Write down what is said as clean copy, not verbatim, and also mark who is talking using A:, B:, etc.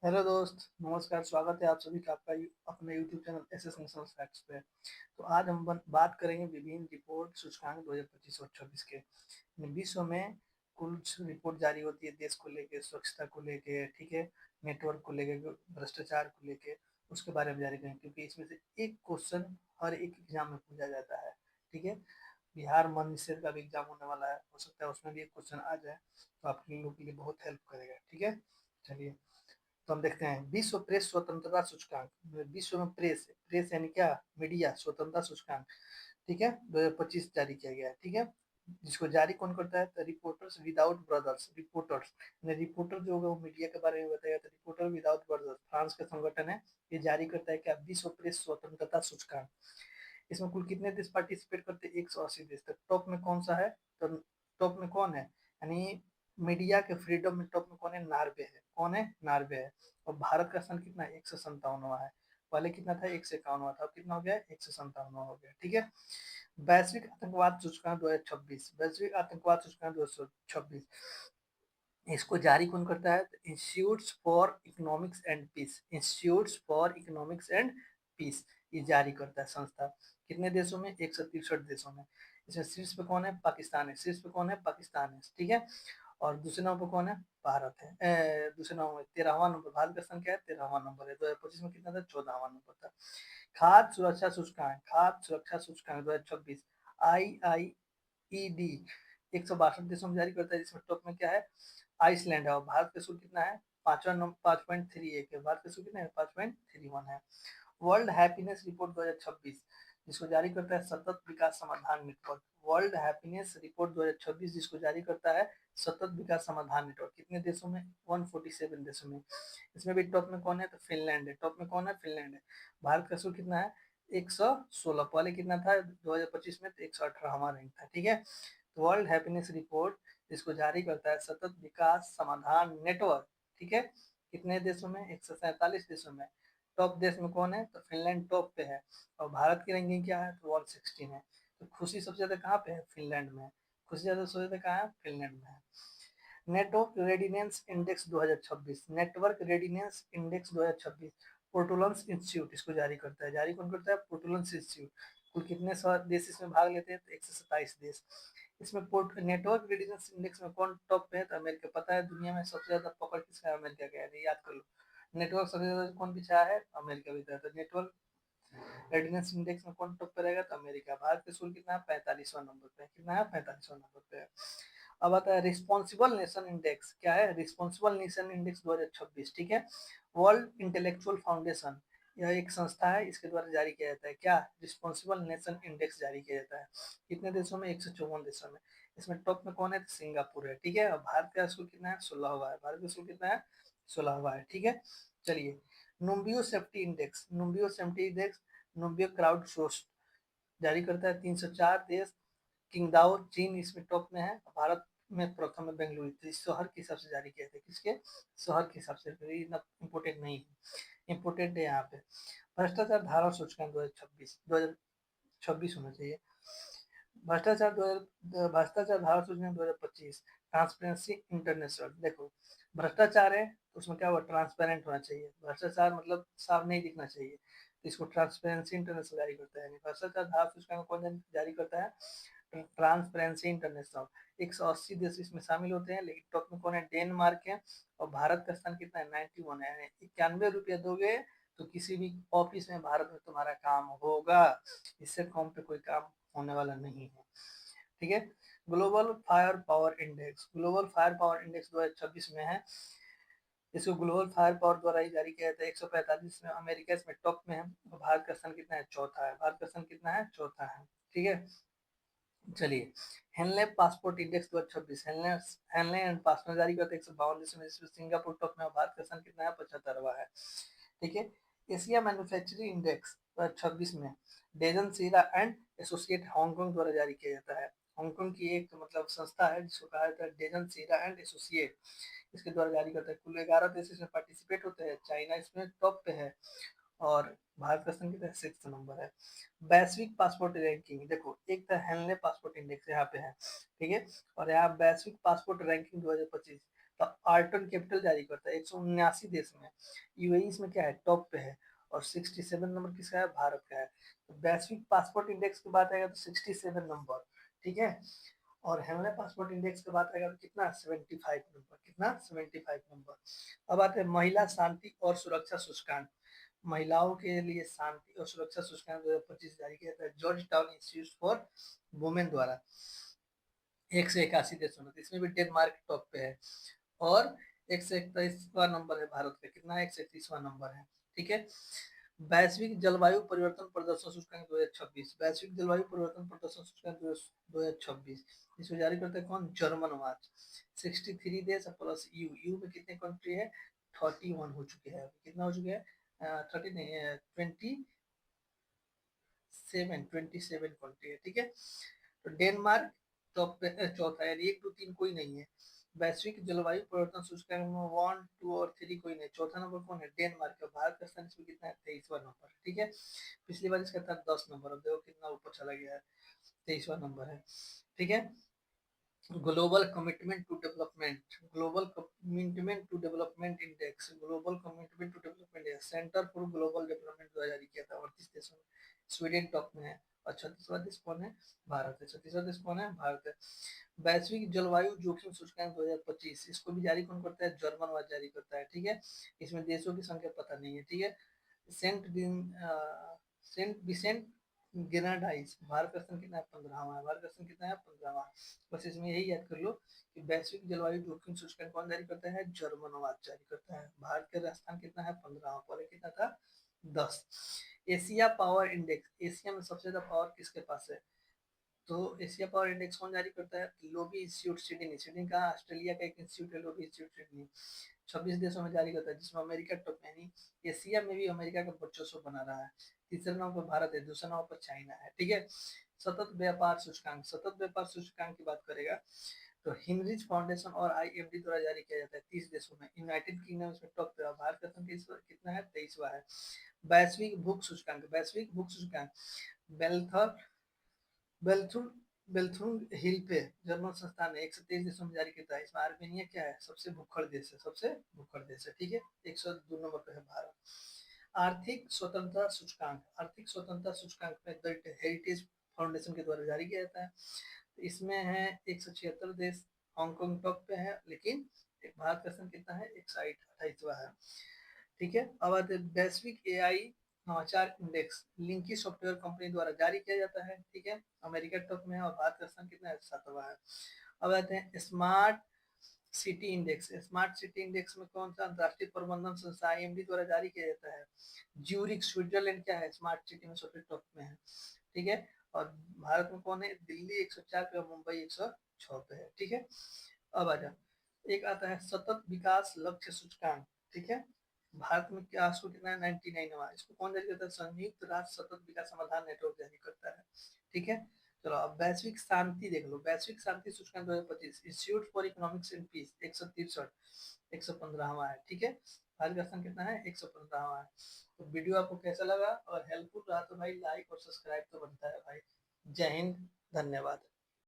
A: Hello दोस्त, नमस्कार। स्वागत है आप सभी का आपका अपने YouTube channel S S national facts पे। तो आज हम बात करेंगे विभिन्न रिपोर्ट सूचकांक 2025 और 26 के। विश्व में कुल रिपोर्ट जारी होती है देश को लेके, स्वच्छता को लेके, ठीक है, नेटवर्क को लेके, भ्रष्टाचार को लेके, उसके बारे में जारी करेंगे क्योंकि इसमें से एक क्वेश्चन हर एक एग्जाम में पूछा जाता है। ठीक है, बिहार मध्य निषेध का भी एग्जाम होने वाला है, हो सकता है उसमें भी एक क्वेश्चन आ जाए, तो आपके लोगों के लिए बहुत हेल्प करेगा। ठीक है, चलिए तो हम देखते हैं विश्व प्रेस स्वतंत्रता सूचकांक। विश्व में प्रेस प्रेस यानी क्या, मीडिया स्वतंत्रता सूचकांक, ठीक है, 2025 जारी किया गया है। ठीक है, जिसको जारी कौन करता है, तो reporters without borders. Reporters reporter जो होगा वो मीडिया के बारे में बताएगा, तो रिपोर्टर विदाउट बॉर्डर्स फ्रांस का संगठन है, ये जारी करता है क्या, विश्व प्रेस स्वतंत्रता सूचकांक। इसमें कुल कितने देश पार्टिसिपेट करते हैं, 180 देश। तक टॉप में कौन सा है, तो टॉप में कौन है, यानी मीडिया के फ्रीडम में टॉप में कौन है, नार्वे है। कौन है, नार्वे है। और भारत का स्थान कितना है, 157वां है। पहले कितना था, 151वां था, अब कितना हो गया, 157वां हो गया। ठीक है, वैश्विक आतंकवाद सूचकांक 2026। वैश्विक आतंकवाद सूचकांक 2026 इसको जारी कौन करता है, institutes for economics and peace. Institutes for economics and peace ये जारी करता है संस्था। कितने देशों में, 163 देशों में। इसमें शीर्ष पे कौन है, पाकिस्तान है। शीर्ष पे कौन है, पाकिस्तान है। ठीक है, और दूसरे नंबर पर कौन है, भारत है। दूसरे नंबर में 13वां नंबर, भारत का स्थान क्या है, 13वां नंबर है। 2025 में कितना था, 14वां नंबर था। खाद्य सुरक्षा सूचकांक, खाद्य सुरक्षा सूचकांक 2026 IIED 162 देशों में जारी करता है, जिसमें टॉप में क्या है, आइसलैंड है। और भारत का स्कोर कितना है, पांचवा नंबर, 5.31 है। भारत का स्कोर कितना है, 5.31 है। वर्ल्ड हैप्पीनेस रिपोर्ट 2026 जिसको जारी करता है सतत विकास समाधान नेटवर्क। वर्ल्ड हैप्पीनेस रिपोर्ट 2026 जिसको जारी करता है सतत विकास समाधान नेटवर्क। कितने देशों में, 147 देशों में। इसमें भी टॉप में कौन है, तो फिनलैंड है। टॉप में कौन है, फिनलैंड है। भारत का स्कोर कितना है, 116। पहले कितना था 2025 में, तो 118वां रैंक था। ठीक है, तो वर्ल्ड हैप्पीनेस रिपोर्ट जिसको जारी करता है सतत विकास समाधान नेटवर्क। ठीक है, कितने देशों में, 147 देशों में। टॉप देश में कौन है, तो फिनलैंड टॉप पे है। और भारत की रैंकिंग क्या है, तो 116 है। तो खुशी सबसे ज्यादा कहाँ पे है, फिनलैंड में। खुशी ज्यादा सबसे ज्यादा कहाँ है, फिनलैंड में है। Network readiness index 2026। Network readiness index 2026 Portulans institute इसको जारी करता है। जारी कौन करता है, पोर्टुलन्स इंस्टीट्यूट। कुल कितने देश इसमें भाग लेते हैं, तो 127 देश। इसमें पोर्ट नेटवर्क रेडिनेंस इंडेक्स में कौन टॉप पे है, तो अमेरिका। पता है दुनिया में सबसे ज्यादा पकड़ किसका है, अमेरिका का है, याद कर लो। नेटवर्क सबसे ज्यादा कौन पिछड़ा है, अमेरिका भी था। तो नेटवर्क रेडिनेंस इंडेक्स में कौन टॉप पे रहेगा, तो अमेरिका। भारत का स्कोर कितना है, 45वां नंबर पे। कितना है, 45वां नंबर पे। अब आता है रिस्पॉन्सिबल नेशन इंडेक्स। क्या है, रिस्पॉन्सिबल नेशन इंडेक्स 2026। ठीक है, वर्ल्ड इंटेलेक्चुअल फाउंडेशन यह एक संस्था है, इसके द्वारा जारी किया जाता है। क्या, रिस्पॉन्सिबल नेशन इंडेक्स जारी किया जाता है। कितने देशों में, 154 देशों में। इसमें टॉप में कौन है, तो सिंगापुर है। ठीक है, और भारत का स्कोर कितना है, 16वां है। भारत का स्कोर कितना है, 16वां है। ठीक है, चलिए Numbeo safety index. Numbeo safety index Numbeo crowd source जारी करता है, 304 देश। किंगदाओ चीन इसमें टॉप में है। भारत में प्रथम है बेंगलुरु। तो इस शहर के हिसाब से जारी किया था, किसके, शहर के हिसाब से। इम्पोर्टेंट नहीं है, इम्पोर्टेंट है यहाँ पे। भ्रष्टाचार धारा सूचकांक 2026 होना चाहिए। भ्रष्टाचार धारा सूचकांक 2025 ट्रांसपेरेंसी इंटरनेशनल। देखो भ्रष्टाचार है तो उसमें क्या हुआ, ट्रांसपेरेंट होना चाहिए। भ्रष्टाचार मतलब साफ नहीं दिखना चाहिए, तो इसको ट्रांसपेरेंसी इंटरनेशनल जारी करता है। भ्रष्टाचार धारा सूचकांक कौन जारी करता है, ट्रांसपेरेंसी इंटरनेशनल। 180 देश इसमें शामिल होते हैं, लेकिन टॉप में कौन है, डेनमार्क है। और भारत का स्थान कितना है, 91 है। यानी 91 रुपया दोगे तो किसी भी ऑफिस में भारत में तुम्हारा काम होगा। इससे कम पे कोई काम होने वाला नहीं है। ठीक है, global fire power index. Global fire power index 2026 में है। इसको ग्लोबल फायर पावर द्वारा ही जारी किया जाता है। 145 में अमेरिका इसमें टॉप में है। और भारत का स्थान कितना है, चौथा है। भारत का स्थान कितना है, चौथा है। ठीक है, चलिए Henley passport index 2026। Henley and passport जारी करते 152 देशों में, जिसमें सिंगापुर टॉप में। भारत का स्थान कितना है, 75वां है। ठीक है, एशिया मैन्युफैक्चरिंग इंडेक्स 2026 में डेजन सीरा एंड एसोसिएट हांगकांग द्वारा जारी किया जाता है। हांगकांग की एक मतलब संस्था है जिसको कहा जाता है डेजन सीरा एंड एसोसिएट, इसके द्वारा जारी करता है। कुल 11 देश इसमें पार्टिसिपेट होते हैं। चाइना इसमें टॉप पे है। और भारत का स्थान कितना है, 6 नंबर है। वैश्विक पासपोर्ट रैंकिंग देखो, एक तो हेनले पासपोर्ट इंडेक्स यहाँ पे है। ठीक है, और यहाँ वैश्विक पासपोर्ट रैंकिंग 2025 तो आर्टन कैपिटल जारी करता है 179 देश में। यूएई इसमें क्या है, टॉप पे है। और 67 नंबर किसका है, भारत का है। तो वैश्विक पासपोर्ट इंडेक्स की बात आएगा तो 67 नंबर, ठीक है। और हेमले पासपोर्ट इंडेक्स की बात आएगा तो कितना, 75 नंबर, कितना, 75 नंबर। अब आते हैं महिला शांति और सुरक्षा सूचकांक। महिलाओं के लिए शांति और सुरक्षा सूचकांक 2025 जारी किया था George town institute for women द्वारा। 181 देशों में, इसमें भी डेनमार्क टॉप पे है। और 131वां नंबर है भारत का, कितना, 131वां नंबर है, ठीक है। वैश्विक जलवायु परिवर्तन प्रदर्शन सूचकांक 2026, वैश्विक जलवायु परिवर्तन प्रदर्शन सूचकांक 2026, इसको जारी करते हैं कौन, जर्मन वाच। 63 देश प्लस यू, यू में कितने कंट्री है, 31 हो चुके हैं, कितना हो चुके हैं, 30 नहीं, 27 कंट्री है, ठीक है। तो डेनमार्क टॉप पे चौथा है, 1 2 3 कोई नहीं है। वैश्विक जलवायु परिवर्तन सूचकांक में 1 2 और 3 कोई नहीं, चौथा नंबर कौन है, डेनमार्क का। भारत का स्थान इसमें कितना है, 23वां नंबर, ठीक है। पिछली बार इसका था 10 नंबर, अब देखो कितना ऊपर चला गया है, 23वां नंबर है, ठीक है। Global commitment to development, global commitment to development index, global commitment to development index, centre for global development द्वारा जारी किया था 38 देशों में। स्वीडन टॉप में है। और 36वां देश कौन है, भारत है। 36वां देश कौन है, भारत है। वैश्विक जलवायु जोखिम सूचकांक 2025, इसको भी जारी कौन करता है, जर्मन वाच जारी करता है, ठीक है। इसमें देशों की संख्या पता नहीं है, ठीक है। Saint saint Vincent Grenadines, Bharat का स्थान कितना है, 15वां है। भारत का स्थान कितना है, 15वां। बस इसमें यही याद कर लो कि वैश्विक जलवायु जोखिम सूचकांक कौन जारी करता है, जर्मन वाच जारी करता है। भारत का स्थान कितना है, 15वां, पहले कितना था, 10। एशिया पावर इंडेक्स, एशिया में सबसे ज्यादा पावर किसके पास है, तो एशिया पावर इंडेक्स कौन जारी करता है, लोबी इंस्टीट्यूट सिडनी, सिडनी का ऑस्ट्रेलिया का एक इंस्टीट्यूट है, लोबी इंस्टीट्यूट सिडनी। 26 देशों में जारी करता है, जिसमें अमेरिका टॉप में नहीं, एशिया में भी अमेरिका का वर्चस्व बना रहा है। तीसरे नंबर पर भारत है, दूसरे नंबर पर चाइना है, ठीक है। सतत व्यापार सूचकांक, सतत व्यापार सूचकांक की बात करेगा तो हिनरिच फाउंडेशन और आईएमडी द्वारा जारी किया जाता है 30 देशों में। यूनाइटेड किंगडम इसमें टॉप पे है, भारत का संख्या कितना है, 23वां है। वैश्विक भूख सूचकांक, वैश्विक भूख सूचकांक बेल्थर बेल्थुन बेल्थुन हिल पे जर्मन संस्थान है, 123 देशों में जारी करता है। इसमें आर्मेनिया क्या है, सबसे भूखड़ देश है, सबसे भूखड़ देश है, ठीक है। 102 नंबर पे है भारत। आर्थिक स्वतंत्रता सूचकांक, आर्थिक स्वतंत्रता सूचकांक में द हेरिटेज फाउंडेशन के द्वारा जारी किया जाता है। तो इसमें है 176 देश, हांगकांग टॉप पे है, लेकिन एक भारत का स्थान कितना है, 160, 28वां है, ठीक है। अब आते हैं वैश्विक एआई नवाचार इंडेक्स, लिंकी सॉफ्टवेयर कंपनी द्वारा जारी किया जाता है, ठीक है। अमेरिका टॉप में है और भारत का स्थान कितना है, 7वां है। अब आते हैं smart city index, smart city index में कौन सा अंतरराष्ट्रीय प्रबंधन संस्था आईएमडी द्वारा जारी किया जाता है, ज्यूरिक स्विट्जरलैंड क्या है, स्मार्ट सिटी में सबसे टॉप में है, ठीक है। और भारत में कौन है, दिल्ली 104 पे और मुंबई 106 पे है, ठीक है। अब आ जा, एक आता है सतत विकास लक्ष्य सूचकांक, ठीक है। भारत में क्या इसको कितना है, 99वां। इसको कौन जारी करता है, संयुक्त राष्ट्र सतत विकास समाधान नेटवर्क जारी करता है, ठीक है। चलो अब वैश्विक शांति देख लो, वैश्विक शांति सूचकांक 2025, institute for economics and peace 163, 115वां है, ठीक है। भारत का स्थान कितना है, 115वां है। तो वीडियो आपको कैसा लगा और हेल्पफुल रहा तो भाई लाइक और सब्सक्राइब तो बनता है भाई। जय हिंद, धन्यवाद।